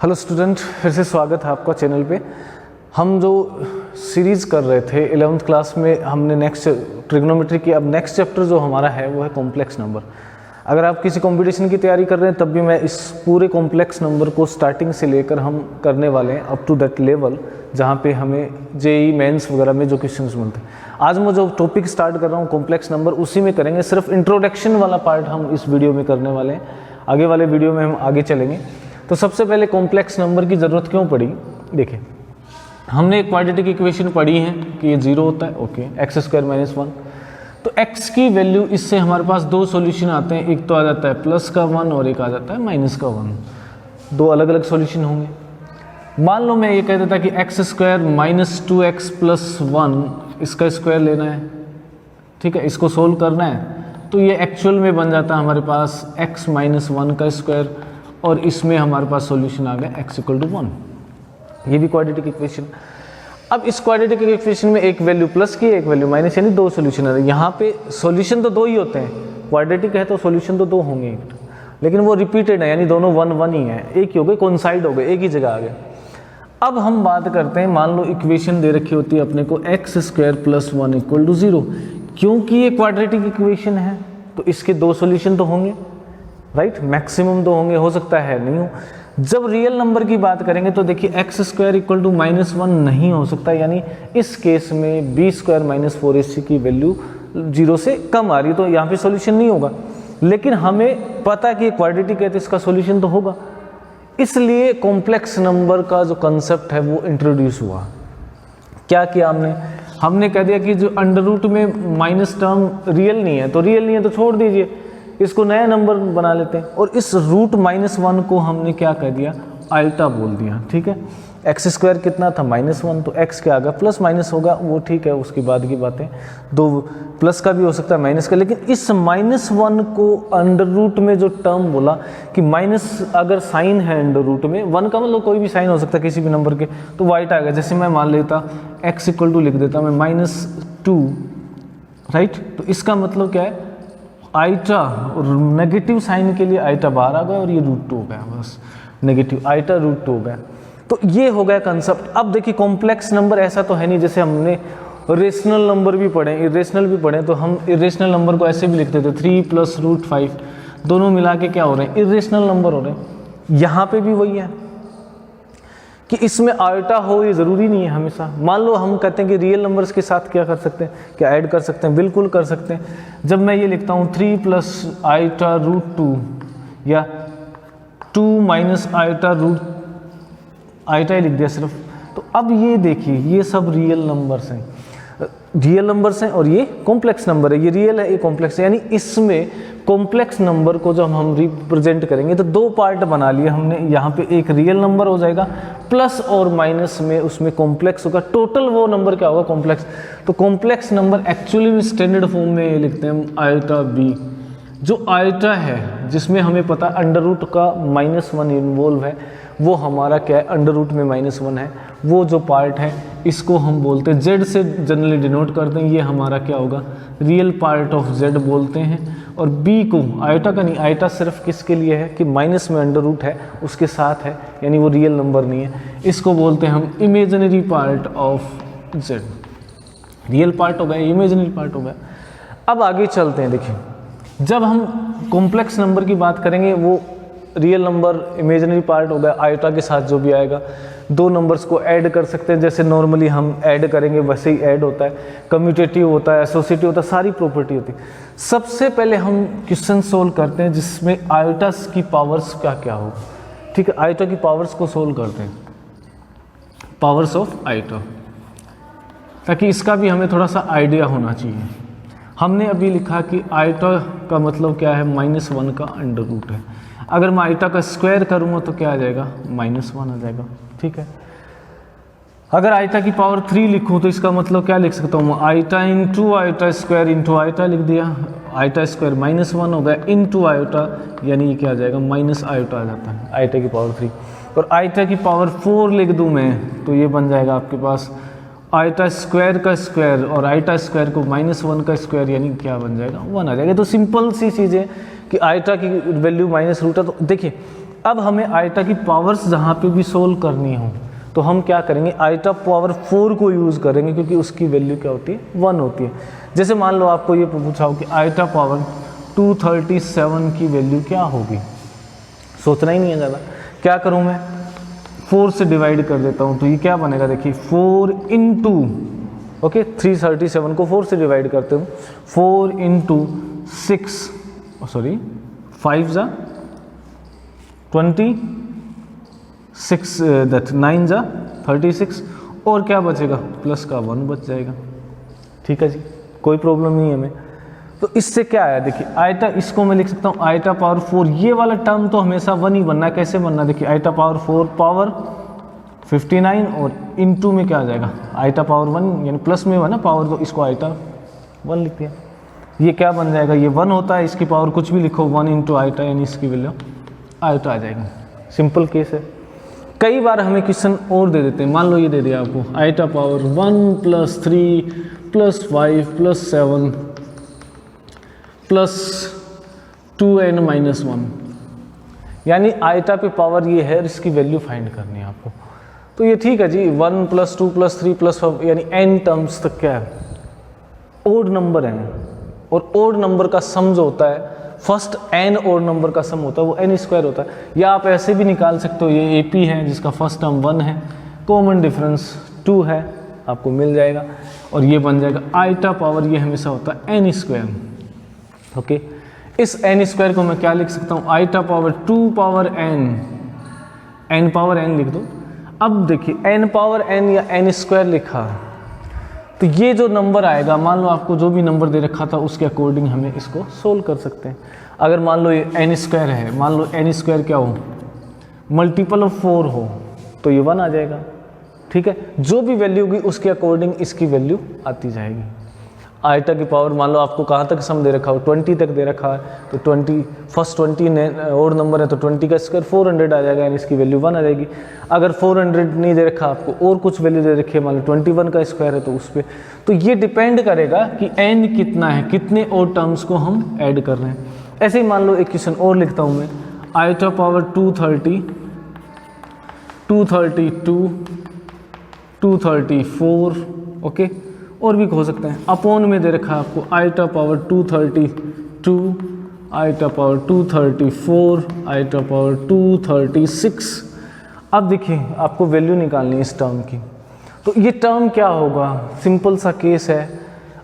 Hello student, फिर से स्वागत है आपका चैनल पे। हम जो सीरीज़ कर रहे थे 11th क्लास में, हमने नेक्स्ट ट्रिग्नोमेट्री की। अब नेक्स्ट चैप्टर जो हमारा है वो है कॉम्प्लेक्स नंबर। अगर आप किसी कंपटीशन की तैयारी कर रहे हैं तब भी मैं इस पूरे कॉम्प्लेक्स नंबर को स्टार्टिंग से लेकर हम करने वाले हैं अप टू दैट लेवल जहाँ पे हमें जेईई मेंस वगैरह में जो क्वेश्चंस मिलते हैं। आज मैं जो टॉपिक स्टार्ट कर रहा हूँ कॉम्प्लेक्स नंबर, उसी में करेंगे। सिर्फ इंट्रोडक्शन वाला पार्ट हम इस वीडियो में करने वाले हैं, आगे वाले वीडियो में हम आगे चलेंगे। तो सबसे पहले कॉम्प्लेक्स नंबर की ज़रूरत क्यों पड़ी? देखिए, हमने एक क्वाड्रेटिक इक्वेशन पढ़ी है कि ये 0 होता है, ओके, x² - 1। तो x की वैल्यू, इससे हमारे पास दो सॉल्यूशन आते हैं, एक तो आ जाता है +1 और एक आ जाता है -1। दो अलग अलग सॉल्यूशन होंगे। मान लो मैं ये कह देता कि x² - 2x + 1 इसका स्क्वायर लेना है, ठीक है, इसको सोल्व करना है। तो ये एक्चुअल में बन जाता है हमारे पास x - 1 का स्क्वायर, और इसमें हमारे पास सॉल्यूशन आ गया x = 1। ये भी क्वाड्रेटिक इक्वेशन। अब इस क्वाड्रेटिक इक्वेशन में एक वैल्यू प्लस की, एक वैल्यू माइनस, यानी दो सॉल्यूशन है। यहाँ पे सॉल्यूशन तो दो ही होते हैं, क्वाड्रेटिक है तो सॉल्यूशन तो दो होंगे, लेकिन वो रिपीटेड है, यानी दोनों 1 1 ही है, एक ही हो गए, कोइंसाइड हो गए, एक ही जगह आ गए। अब हम बात करते हैं, मान लो इक्वेशन दे रखी होती है अपने को x² + 1 = 0। क्योंकि ये क्वाड्रेटिक इक्वेशन है तो इसके दो सॉल्यूशन तो होंगे, राइट, मैक्सिमम तो होंगे, हो सकता है नहीं हो। जब रियल नंबर की बात करेंगे तो देखिए x² = -1 नहीं हो सकता, यानी इस केस में b² - 4ac की वैल्यू 0 से कम आ रही है, तो यहाँ पे सॉल्यूशन नहीं होगा। लेकिन हमें पता है कि क्वाड्रेटिक है तो इसका सॉल्यूशन तो होगा, इसलिए कॉम्प्लेक्स नंबर का जो कंसेप्ट है वो इंट्रोड्यूस हुआ। क्या किया हमने कह दिया कि जो अंडर रूट में माइनस टर्म रियल नहीं है, तो रियल नहीं है तो छोड़ दीजिए, इसको नया नंबर बना लेते हैं। और इस √-1 को हमने क्या कह दिया, आल्टा बोल दिया, ठीक है। x² कितना था, -1, तो x क्या आ गया, प्लस माइनस होगा, वो ठीक है, उसके बाद की बातें। दो प्लस का भी हो सकता है, माइनस का, लेकिन इस -1 को अंडर रूट में जो टर्म बोला कि माइनस अगर साइन है अंडर रूट में, 1 का मतलब कोई भी साइन हो सकता है किसी भी नंबर के, तो वाइट आ गया। जैसे मैं मान लेता x = लिख देता मैं -2, राइट, तो इसका मतलब क्या है, आइटा, और नेगेटिव साइन के लिए आइटा बाहर आ गया और ये √2 हो गया, बस नेगेटिव आइटा √2 हो गया। तो ये हो गया कंसेप्ट। अब देखिए, कॉम्प्लेक्स नंबर ऐसा तो है नहीं, जैसे हमने रेशनल नंबर भी पढ़े, इरेशनल भी पढ़े, तो हम इरेशनल नंबर को ऐसे भी लिखते थे 3 + √5, दोनों मिला के क्या हो रहे हैं, इरेशनल नंबर हो रहे हैं। यहाँ पे भी वही है कि इसमें आइटा हो ये ज़रूरी नहीं है हमेशा। मान लो हम कहते हैं कि रियल नंबर्स के साथ क्या कर सकते हैं, क्या ऐड कर सकते हैं, बिल्कुल कर सकते हैं। जब मैं ये लिखता हूँ 3 + आइटा √2 या 2 - आइटा ही लिख दिया सिर्फ, तो अब ये देखिए, ये सब रियल नंबर्स हैं, और ये कॉम्प्लेक्स नंबर है, ये रियल है, ये कॉम्प्लेक्स है। यानी इसमें कॉम्प्लेक्स नंबर को जब हम रिप्रेजेंट करेंगे तो दो पार्ट बना लिए हमने। यहाँ पे एक रियल नंबर हो जाएगा, प्लस और माइनस में उसमें कॉम्प्लेक्स होगा, टोटल वो नंबर क्या होगा, कॉम्प्लेक्स। तो कॉम्प्लेक्स नंबर एक्चुअली में स्टैंडर्ड फॉर्म में लिखते हैं हम आइटा b। जो आइटा है, जिसमें हमें पता अंडर रूट का -1 इन्वॉल्व है, वो हमारा क्या है, अंडर रूट में -1 है। वो जो पार्ट है इसको हम बोलते हैं, z से जनरली डिनोट करते हैं, ये हमारा क्या होगा, रियल पार्ट ऑफ z बोलते हैं। और b को, आइटा का नहीं, आइटा सिर्फ किसके लिए है कि माइनस में अंडर रूट है उसके साथ है, यानी वो रियल नंबर नहीं है, इसको बोलते हैं हम imaginary part of z। Real part हो गया, इमेजिनरी पार्ट हो गया। अब आगे चलते हैं। देखिए, जब हम कॉम्प्लेक्स नंबर की बात करेंगे, वो रियल नंबर इमेजिनरी पार्ट हो गया, आइटा के साथ जो भी आएगा, दो नंबर्स को ऐड कर सकते हैं, जैसे नॉर्मली हम ऐड करेंगे वैसे ही ऐड होता है, कम्यूटेटिव होता है, एसोसिएटिव होता है, सारी प्रॉपर्टी होती है। सबसे पहले हम क्वेश्चन सोल्व करते हैं जिसमें आइटास की पावर्स क्या क्या हो, ठीक है। आइटा की पावर्स को सोल्व करते हैं, पावर्स ऑफ आइटा, ताकि इसका भी हमें थोड़ा सा आइडिया होना चाहिए। हमने अभी लिखा कि आइटा का मतलब क्या है, -1 का अंडर रूट है। अगर मैं आइटा का स्क्वायर करूँगा तो क्या आ जाएगा, -1 आ जाएगा, ठीक है। अगर आइटा की पावर 3 लिखूँ तो इसका मतलब क्या लिख सकता हूँ, आइटा × आइटा² आइटा लिख दिया, आइटा स्क्वायर -1 हो गया, इंटू आइटा, यानी ये क्या आ जाएगा, -आइटा आ जाता है, आइटा की पावर 3। और आइटा की पावर 4 लिख दूँ मैं तो ये बन जाएगा आपके पास आइटा स्क्वायर का स्क्वायर, और आइटा स्क्वायर को -1 का स्क्वायर, यानी क्या बन जाएगा, 1 आ जाएगा। तो सिंपल सी चीज़ है कि आइटा की वैल्यू -√। तो देखिए, अब हमें आइटा की पावर्स जहाँ पे भी सोल्व करनी हो तो हम क्या करेंगे, आइटा पावर 4 को यूज़ करेंगे क्योंकि उसकी वैल्यू क्या होती है, 1 होती है। जैसे मान लो आपको ये पूछा हो कि आइटा पावर 237 की वैल्यू क्या होगी, सोचना ही नहीं है ज़्यादा। क्या करूँ मैं, 4 से डिवाइड कर देता हूँ तो ये क्या बनेगा, देखिए 4 इंटू, ओके 337 को 4 से डिवाइड करते हूँ, 4 इंटू 6 सॉरी 5 जा 26 दैट 9 जा 36 और क्या बचेगा, प्लस का 1 बच जाएगा। ठीक है जी, कोई प्रॉब्लम नहीं है हमें। तो इससे क्या आया, देखिए आइटा, इसको मैं लिख सकता हूँ आइटा पावर 4, ये वाला टर्म तो हमेशा 1 ही बनना है। कैसे बनना है, देखिए आइटा पावर 4 पावर 59 और इनटू में क्या आ जाएगा, आइटा पावर 1 यानी प्लस में हुआ ना पावर, तो इसको आइटा 1 लिख दिया। ये क्या बन जाएगा, ये 1 होता है, इसकी पावर कुछ भी लिखो 1 इंटू आइटा यानी इसकी वैल्यू आइटा आ जाएगी। सिंपल केस है। कई बार हमें क्वेश्चन और दे देते हैं, मान लो ये दे दिया आपको iota power 1 plus 3 plus 5 plus 7 plus 2n minus 1, यानी आइटा पे पावर ये है, इसकी वैल्यू फाइंड करनी है आपको। तो ये ठीक है जी, 1 प्लस 2 प्लस 3 प्लस 5 यानी n टर्म्स तक क्या है, ओड नंबर है। और ओड नंबर का सम जो होता है, फर्स्ट n ओड नंबर का सम होता है वो n स्क्वायर होता है। या आप ऐसे भी निकाल सकते हो, ये AP है जिसका फर्स्ट टर्म 1 है, कॉमन डिफरेंस 2 है, आपको मिल जाएगा। और ये बन जाएगा आइटा पावर, ये हमेशा होता है n स्क्वायर। ओके, इस n स्क्वायर को मैं क्या लिख सकता हूँ, iota power 2 power n power n लिख दो। अब देखिए n पावर n या n स्क्वायर लिखा तो ये जो नंबर आएगा, मान लो आपको जो भी नंबर दे रखा था उसके अकॉर्डिंग हमें इसको सोल्व कर सकते हैं। अगर मान लो ये n स्क्वायर है, मान लो n स्क्वायर क्या हो, मल्टीपल ऑफ 4 हो तो ये 1 आ जाएगा। ठीक है, जो भी वैल्यू होगी उसके अकॉर्डिंग इसकी वैल्यू आती जाएगी। आइटा की पावर मान लो आपको कहाँ तक सम दे रखा हो, 20 तक दे रखा है, तो 20 फर्स्ट 20 और नंबर है तो 20 का स्क्वायर 400 आ जाएगा, यानी इसकी वैल्यू 1 आ जाएगी। अगर 400 नहीं दे रखा आपको और कुछ वैल्यू दे रखी है, मान लो 21 का स्क्वायर है तो उस पर, तो ये डिपेंड करेगा कि n कितना है, कितने और टर्म्स को हम ऐड कर रहे हैं। ऐसे ही मान लो एक क्वेश्चन और लिखता हूँ मैं, आइटा पावर 230 232 234, ओके, और भी हो सकते हैं। अपॉन में दे रखा है आपको iota power 232 iota power 234 iota power 236। अब देखिए आपको वैल्यू निकालनी है इस टर्म की, तो ये टर्म क्या होगा, सिंपल सा केस है।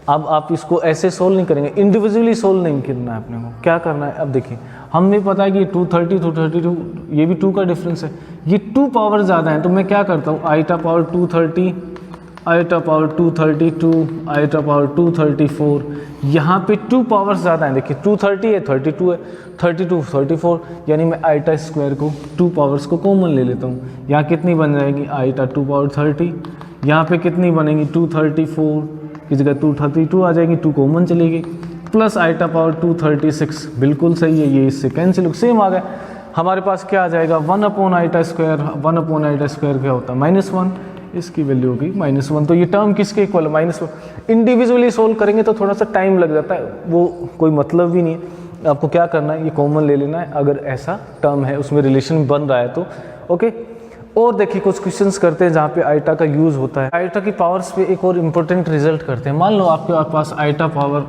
अब आप इसको ऐसे सोल्व नहीं करेंगे, इंडिविजुअली सोल्व नहीं करना है अपने को, क्या करना है। अब देखिए हमें पता है कि 230 232 ये भी 2 का डिफरेंस है, ये 2 पावर ज़्यादा है, तो मैं क्या करता हूँ, iota power 230 iota power 232 iota power 234, यहाँ पे 2 पावर्स ज़्यादा हैं, देखिए 230 है 32 है 32 34, यानी मैं आइटा स्क्वायर को 2 पावर्स को कॉमन ले लेता हूँ। यहाँ कितनी बन जाएगी, आइटा 2 पावर 30, यहाँ पे कितनी बनेगी 234 की जगह 232 आ जाएगी, 2 कॉमन चलेगी, प्लस आइटा पावर 236, बिल्कुल सही है, ये इससे कैंसिल सेम आ गया। हमारे पास क्या आ जाएगा, 1 upon iota square, 1 upon iota square क्या होता है -1, इसकी वैल्यू होगी -1। तो ये टर्म किसके इक्वल है, -1। इंडिविजुअली सोल्व करेंगे तो थोड़ा सा टाइम लग जाता है, वो कोई मतलब भी नहीं है। आपको क्या करना है, ये कॉमन ले लेना है, अगर ऐसा टर्म है उसमें रिलेशन बन रहा है तो ओके। और देखिए कुछ क्वेश्चंस करते हैं जहाँ पे आइटा का यूज़ होता है। आइटा की पावर्स पे एक और इम्पोर्टेंट रिजल्ट करते हैं। मान लो आपके पास आइटा पावर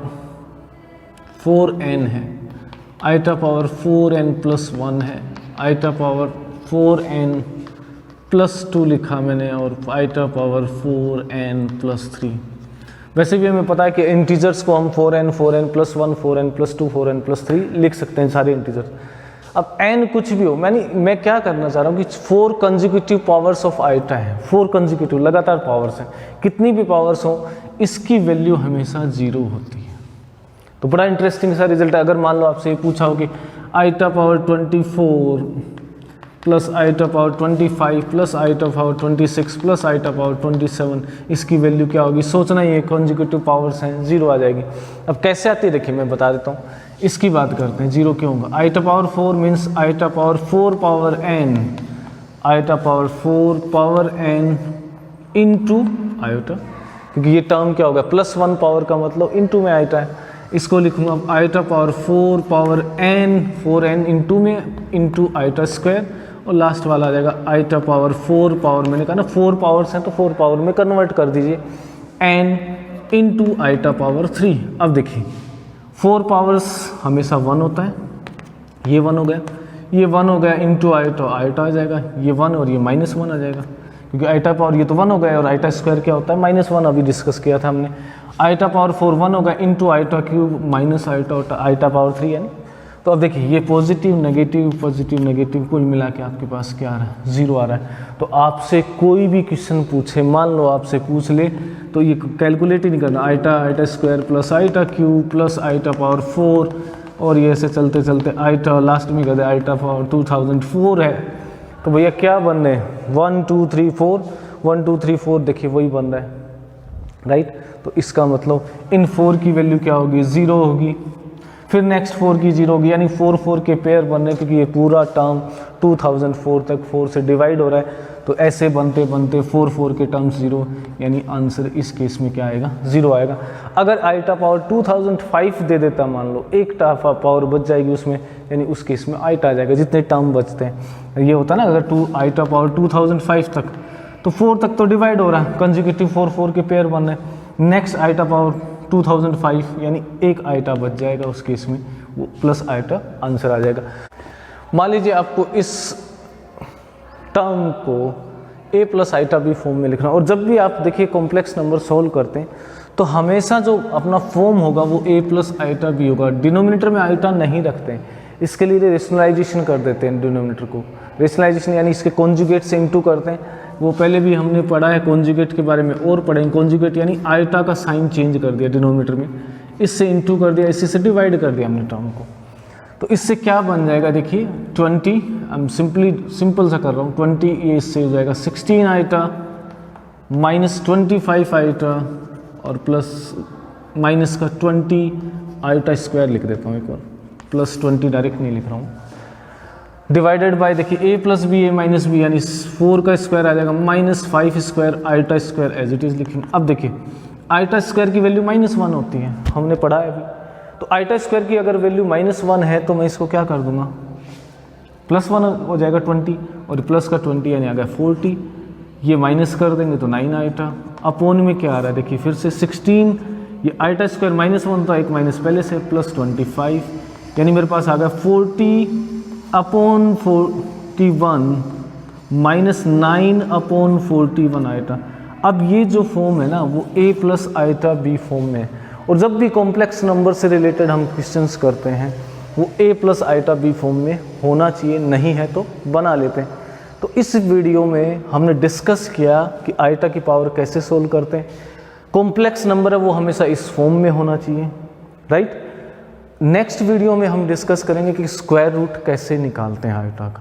4n है, आइटा पावर 4n प्लस 1 है, आइटा पावर 4n प्लस 2 लिखा मैंने, और आइटा पावर 4n प्लस 3। वैसे भी हमें पता है कि इंटीजर्स को हम 4n plus 1 4n plus 2 4n plus 3 लिख सकते हैं सारे इंटीजर्स। अब n कुछ भी हो, मैं क्या करना चाह रहा हूँ कि 4 कंजिक्यूटिव पावर्स ऑफ आइटा है, 4 कंजिक्यूटिव लगातार पावर्स हैं, कितनी भी पावर्स हो इसकी वैल्यू हमेशा 0 होती है। तो बड़ा इंटरेस्टिंग सा रिजल्ट है। अगर मान लो आपसे ये पूछा हो कि iota power 24 plus iota power 25 plus iota power 26 plus iota power 27, इसकी वैल्यू क्या होगी, सोचना ही है, कॉन्जिक्यूटिव पावर्स हैं, 0 आ जाएगी। अब कैसे आती है देखिए मैं बता देता हूँ, इसकी बात करते हैं। 0 क्यों होगा, iota power 4 means iota power 4 power n, iota power 4 power n into iota, क्योंकि ये टर्म क्या होगा, +1 पावर का मतलब इंटू में आइटा है, इसको लिखूंगा अब eta power 4 power n, 4n into में इंटू आईटा स्क्वायर, और लास्ट वाला आ जाएगा आईटा पावर 4 पावर, मैंने कहा ना 4 पावर्स हैं तो 4 पावर में कन्वर्ट कर दीजिए, n इंटू आईटा पावर 3। अब देखिए 4 पावर्स हमेशा 1 होता है, ये 1 हो गया, ये 1 हो गया इंटू आईटा, आईटा आ जाएगा, ये 1 और ये -1 आ जाएगा, क्योंकि आईटा पावर ये तो 1 हो गया और आईटा स्क्वायर क्या होता है -1, अभी डिस्कस किया था हमने। आईटा पावर 4 1 होगा इंटू आईटा क्यूब माइनस आईटा पावर 3 है ना। तो अब देखिए ये पॉजिटिव नेगेटिव कुल मिला के आपके पास क्या आ रहा है, 0 आ रहा है। तो आपसे कोई भी क्वेश्चन पूछे, मान लो आपसे पूछ ले, तो ये कैलकुलेट ही नहीं करना, आईटा square plus आईटा cube plus आईटा power 4, और ये ऐसे चलते चलते आईटा लास्ट में कर दे आईटा पावर 2004 है। तो भैया क्या बन रहे हैं 1 2 3 4, 1 2 3 4 देखिए वही बन रहा है, राइट। तो इसका मतलब इन 4 की वैल्यू क्या होगी, 0 होगी, फिर नेक्स्ट 4 की 0 होगी, यानी 4 4 के पेयर बन रहे हैं, क्योंकि ये पूरा टर्म 2004 तक 4 से डिवाइड हो रहा है। तो ऐसे बनते बनते 4 4 के टर्म्स 0, यानी आंसर इस केस में क्या आएगा, 0 आएगा। अगर आईटा पावर 2005 दे देता, मान लो एक पावर बच जाएगी उसमें, यानी उस केस में आईटा आ जाएगा, जितने टर्म बचते हैं। ये होता है ना, अगर आईटा पावर 2005 तक, तो 4 तक तो डिवाइड हो रहा है, कंजिक्यूटिव 4 4 के पेयर बन रहे हैं। नेक्स्ट आईटा पावर 2005 यानी एक आईटा बच जाएगा, उस केस में वो प्लस आईटा आंसर आ जाएगा। मान लीजिए आपको इस टर्म को a plus iota B form में लिखना, और जब भी आप देखिए कॉम्प्लेक्स नंबर सॉल्व करते हैं तो हमेशा जो अपना फॉर्म होगा वो a प्लस आईटा बी होगा। डिनोमिनेटर में आईटा नहीं रखते हैं, इसके लिए रेशनलाइजेशन कर देते हैं डिनोमिनेटर को। रेशनलाइजेशन यानी इसके कॉन्जुगेट से इंटू करते हैं, वो पहले भी हमने पढ़ा है, कॉन्जुगेट के बारे में और पढ़ेंगे। कॉन्जुगेट यानी आईटा का साइन चेंज कर दिया डिनोमिनेटर में, इससे इंटू कर दिया, इसी से डिवाइड कर दिया हमने टर्म को। तो इससे क्या बन जाएगा, देखिए 20, सिंपल सा कर रहा हूँ, 20 ये इससे हो जाएगा 16 आईटा माइनस 25 आईटा और प्लस माइनस का 20 आईटा स्क्वायर लिख देता हूँ एक बार, प्लस 20 डायरेक्ट नहीं लिख रहा हूँ, डिवाइडेड बाय देखिए a plus B A minus B, यानी 4 का स्क्वायर आ जाएगा minus 5 square iota square as it is लिखेंगे। अब देखिए आईटा स्क्वायर की वैल्यू -1 होती है, हमने पढ़ा है अभी। तो आईटा स्क्वायर की अगर वैल्यू -1 है तो मैं इसको क्या कर दूंगा, +1 हो जाएगा 20, और प्लस का 20 यानी आ गया 40, ये माइनस कर देंगे तो 9 आईटा, अपोन में क्या आ रहा है देखिए फिर से 16, ये आईटा स्क्वायर -1 था, एक माइनस पहले से, प्लस 25, यानी मेरे पास आ गया 40 अपॉन 41 माइनस 9 अपॉन 41 आईटा। अब ये जो फॉर्म है ना वो a plus iota B form में है, और जब भी कॉम्प्लेक्स नंबर से रिलेटेड हम क्वेश्चंस करते हैं वो a plus iota B form में होना चाहिए, नहीं है तो बना लेते हैं। तो इस वीडियो में हमने डिस्कस किया कि आईटा की पावर कैसे सोल्व करते हैं। कॉम्प्लेक्स नंबर है वो हमेशा इस फॉर्म में होना चाहिए, राइट। नेक्स्ट वीडियो में हम डिस्कस करेंगे कि स्क्वायर रूट कैसे निकालते हैं आईटा का।